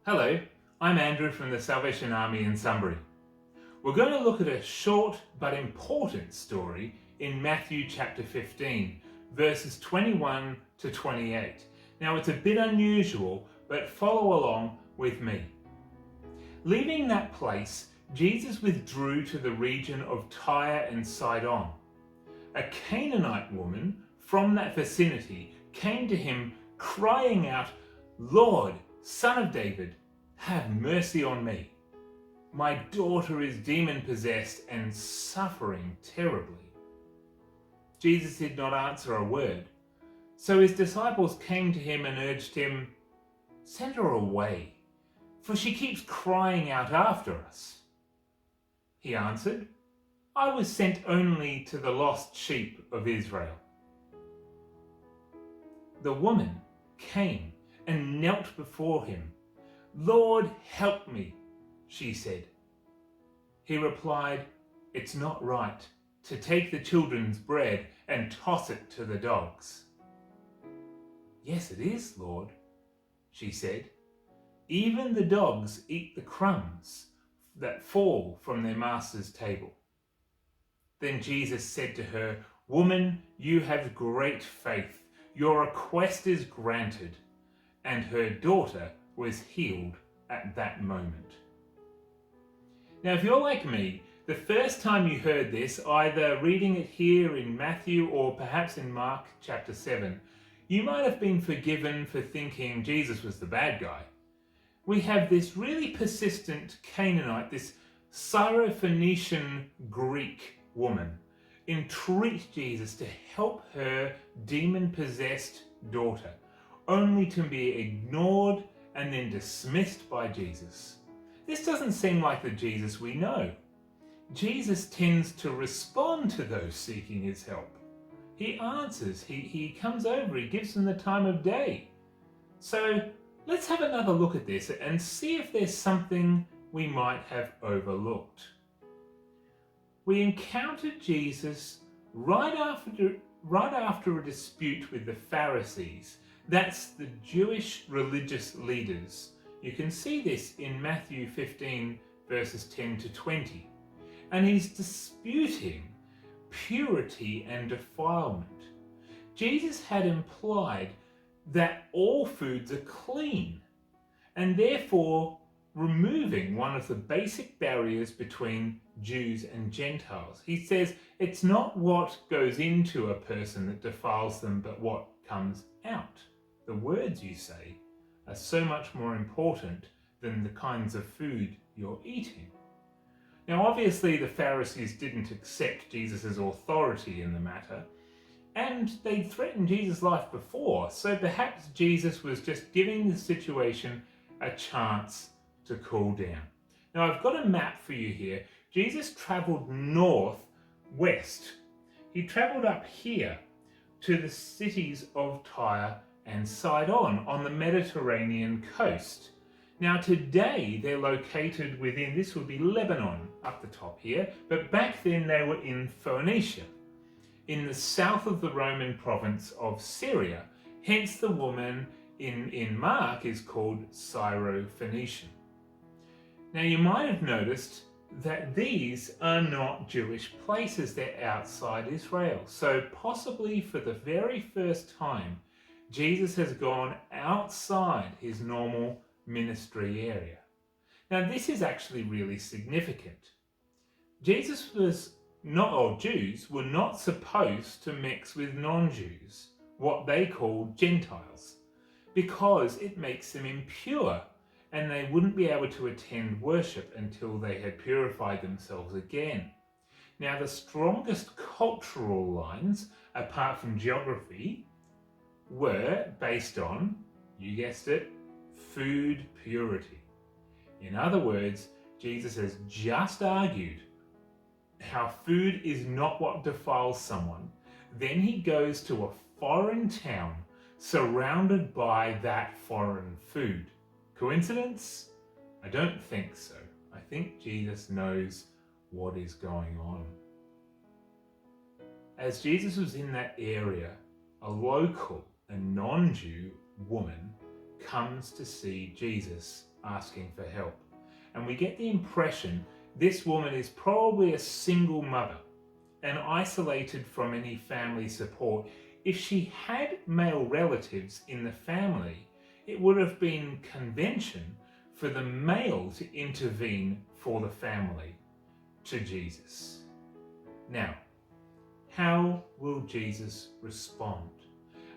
Hello, I'm Andrew from the Salvation Army in Sunbury. We're going to look at a short but important story in Matthew chapter 15, verses 21 to 28. Now it's a bit unusual, but follow along with me. Leaving that place, Jesus withdrew to the region of Tyre and Sidon. A Canaanite woman from that vicinity came to him crying out, "Lord, Son of David, have mercy on me. My daughter is demon-possessed and suffering terribly." Jesus did not answer a word, so his disciples came to him and urged him, "Send her away, for she keeps crying out after us." He answered, "I was sent only to the lost sheep of Israel." The woman came and knelt before him. "Lord, help me," she said. He replied, "It's not right to take the children's bread and toss it to the dogs." "Yes, it is, Lord," she said. "Even the dogs eat the crumbs that fall from their master's table." Then Jesus said to her, "Woman, you have great faith. Your request is granted." And her daughter was healed at that moment. Now, if you're like me, the first time you heard this, either reading it here in Matthew or perhaps in Mark chapter 7, you might have been forgiven for thinking Jesus was the bad guy. We have this really persistent Canaanite, this Syro-Phoenician Greek woman, entreat Jesus to help her demon-possessed daughter, only to be ignored and then dismissed by Jesus. This doesn't seem like the Jesus we know. Jesus tends to respond to those seeking his help. He answers, he comes over, he gives them the time of day. So let's have another look at this and see if there's something we might have overlooked. We encountered Jesus right after a dispute with the Pharisees. That's the Jewish religious leaders. You can see this in Matthew 15 verses 10 to 20. And he's disputing purity and defilement. Jesus had implied that all foods are clean, and therefore removing one of the basic barriers between Jews and Gentiles. He says it's not what goes into a person that defiles them, but what comes out. The words you say are so much more important than the kinds of food you're eating. Now, obviously, the Pharisees didn't accept Jesus' authority in the matter, and they'd threatened Jesus' life before, so perhaps Jesus was just giving the situation a chance to cool down. Now, I've got a map for you here. Jesus travelled northwest. He travelled up here to the cities of Tyre and Sidon on the Mediterranean coast. Now today they're located within, this would be Lebanon up the top here, but back then they were in Phoenicia, in the south of the Roman province of Syria. Hence the woman in Mark is called Syro-Phoenician. Now you might have noticed that these are not Jewish places, they're outside Israel. So possibly for the very first time, Jesus has gone outside his normal ministry area. Now this is actually really significant. Jews were not supposed to mix with non-Jews, what they called Gentiles, because it makes them impure and they wouldn't be able to attend worship until they had purified themselves again. Now the strongest cultural lines, apart from geography, were based on, you guessed it, food purity. In other words, Jesus has just argued how food is not what defiles someone. Then he goes to a foreign town surrounded by that foreign food. Coincidence? I don't think so. I think Jesus knows what is going on. As Jesus was in that area, a local, a non-Jew woman comes to see Jesus asking for help. And we get the impression this woman is probably a single mother and isolated from any family support. If she had male relatives in the family, it would have been convention for the male to intervene for the family to Jesus. Now, how will Jesus respond?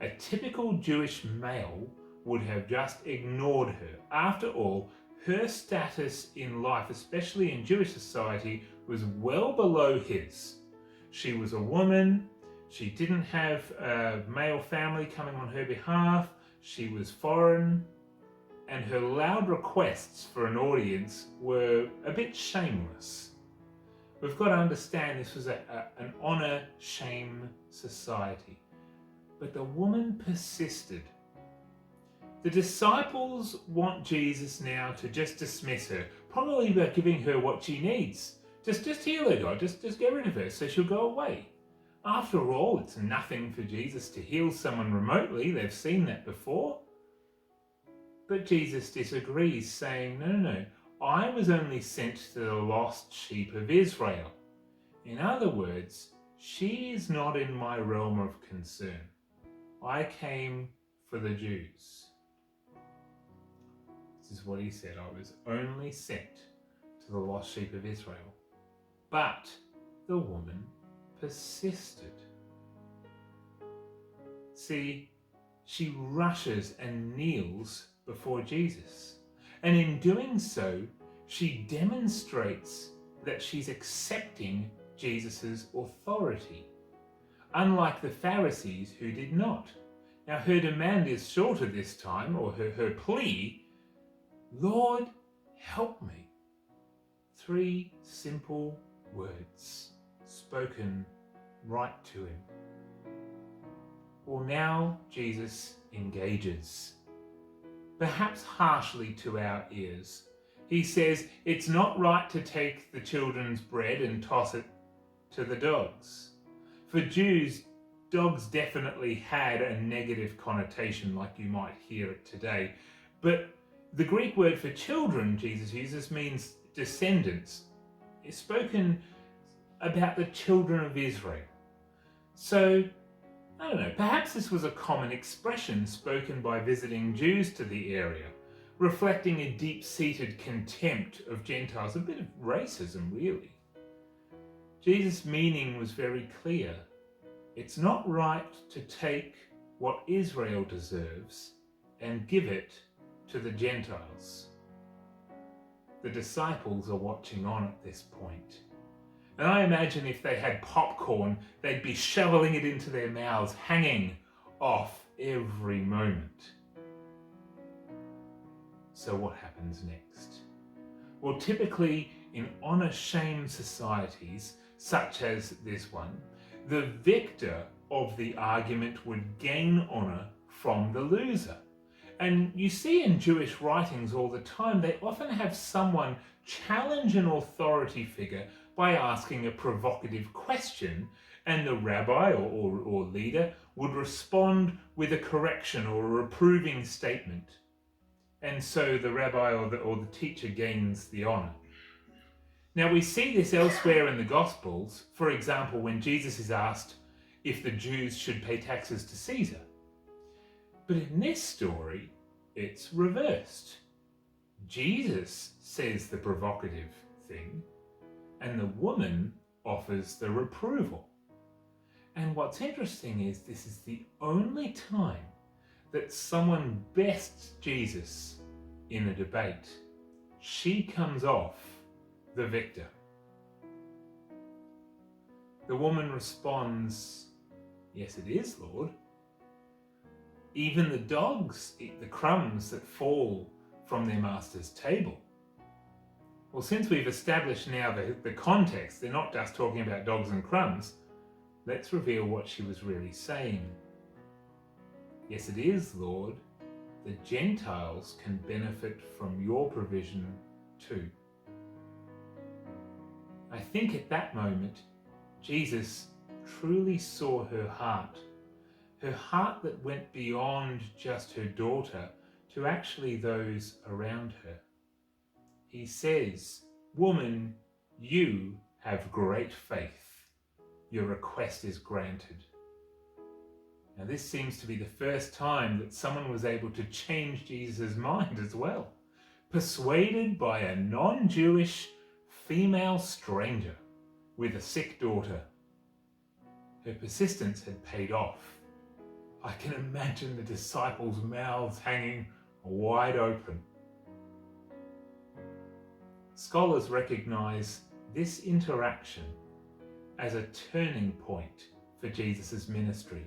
A typical Jewish male would have just ignored her. After all, her status in life, especially in Jewish society, was well below his. She was a woman. She didn't have a male family coming on her behalf. She was foreign. And her loud requests for an audience were a bit shameless. We've got to understand this was an honour-shame society. But the woman persisted. The disciples want Jesus now to just dismiss her, probably by giving her what she needs. Just heal her, God. Just get rid of her so she'll go away. After all, it's nothing for Jesus to heal someone remotely. They've seen that before. But Jesus disagrees, saying, No. I was only sent to the lost sheep of Israel. In other words, she is not in my realm of concern. I came for the Jews. This is what he said. I was only sent to the lost sheep of Israel. But the woman persisted. See, she rushes and kneels before Jesus. And in doing so, she demonstrates that she's accepting Jesus' authority, unlike the Pharisees who did not. Now her demand is shorter this time, or her plea, Lord, help me. 3 simple words spoken right to him. Well, now Jesus engages, perhaps harshly to our ears. He says, it's not right to take the children's bread and toss it to the dogs. For Jews, dogs definitely had a negative connotation like you might hear it today. But the Greek word for children Jesus uses means descendants. It's spoken about the children of Israel. So, I don't know, perhaps this was a common expression spoken by visiting Jews to the area, reflecting a deep-seated contempt of Gentiles, a bit of racism, really. Jesus' meaning was very clear. It's not right to take what Israel deserves and give it to the Gentiles. The disciples are watching on at this point. And I imagine if they had popcorn, they'd be shoveling it into their mouths, hanging off every moment. So what happens next? Well, typically in honour-shame societies, such as this one, the victor of the argument would gain honour from the loser. And you see in Jewish writings all the time, they often have someone challenge an authority figure by asking a provocative question, and the rabbi or leader would respond with a correction or a reproving statement. And so the rabbi or the teacher gains the honour. Now we see this elsewhere in the Gospels, for example, when Jesus is asked if the Jews should pay taxes to Caesar. But in this story, it's reversed. Jesus says the provocative thing, and the woman offers the reproval. And what's interesting is this is the only time that someone bests Jesus in a debate. She comes off the victor. The woman responds, "Yes, it is, Lord. Even the dogs eat the crumbs that fall from their master's table." Well, since we've established now the context, they're not just talking about dogs and crumbs, let's reveal what she was really saying. "Yes, it is, Lord. The Gentiles can benefit from your provision too." I think at that moment, Jesus truly saw her heart that went beyond just her daughter to actually those around her. he says, "Woman, you have great faith. Your request is granted." Now, this seems to be the first time that someone was able to change Jesus' mind as well, persuaded by a non-Jewish female stranger with a sick daughter. Her persistence had paid off. I can imagine the disciples' mouths hanging wide open. Scholars recognize this interaction as a turning point for Jesus' ministry.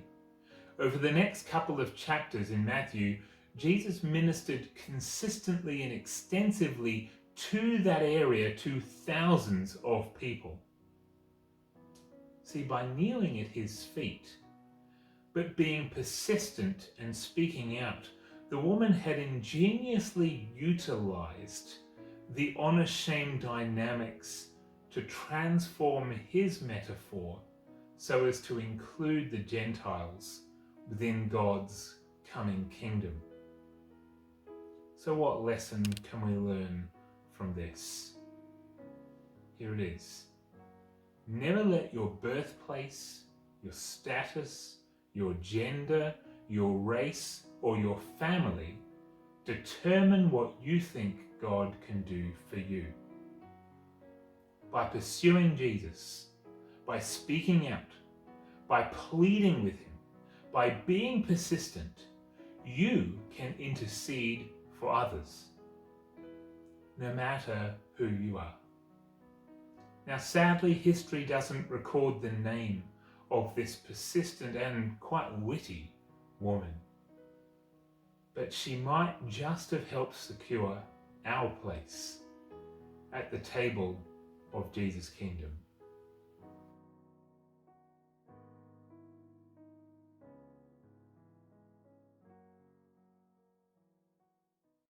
Over the next couple of chapters in Matthew, Jesus ministered consistently and extensively to that area to thousands of people. See, by kneeling at his feet, but being persistent and speaking out, the woman had ingeniously utilized the honor-shame dynamics to transform his metaphor so as to include the Gentiles within God's coming kingdom. So what lesson can we learn from this? Here it is. Never let your birthplace, your status, your gender, your race, or your family determine what you think God can do for you. By pursuing Jesus, by speaking out, by pleading with him, by being persistent, you can intercede for others, no matter who you are. Now, sadly, history doesn't record the name of this persistent and quite witty woman, but she might just have helped secure our place at the table of Jesus' kingdom.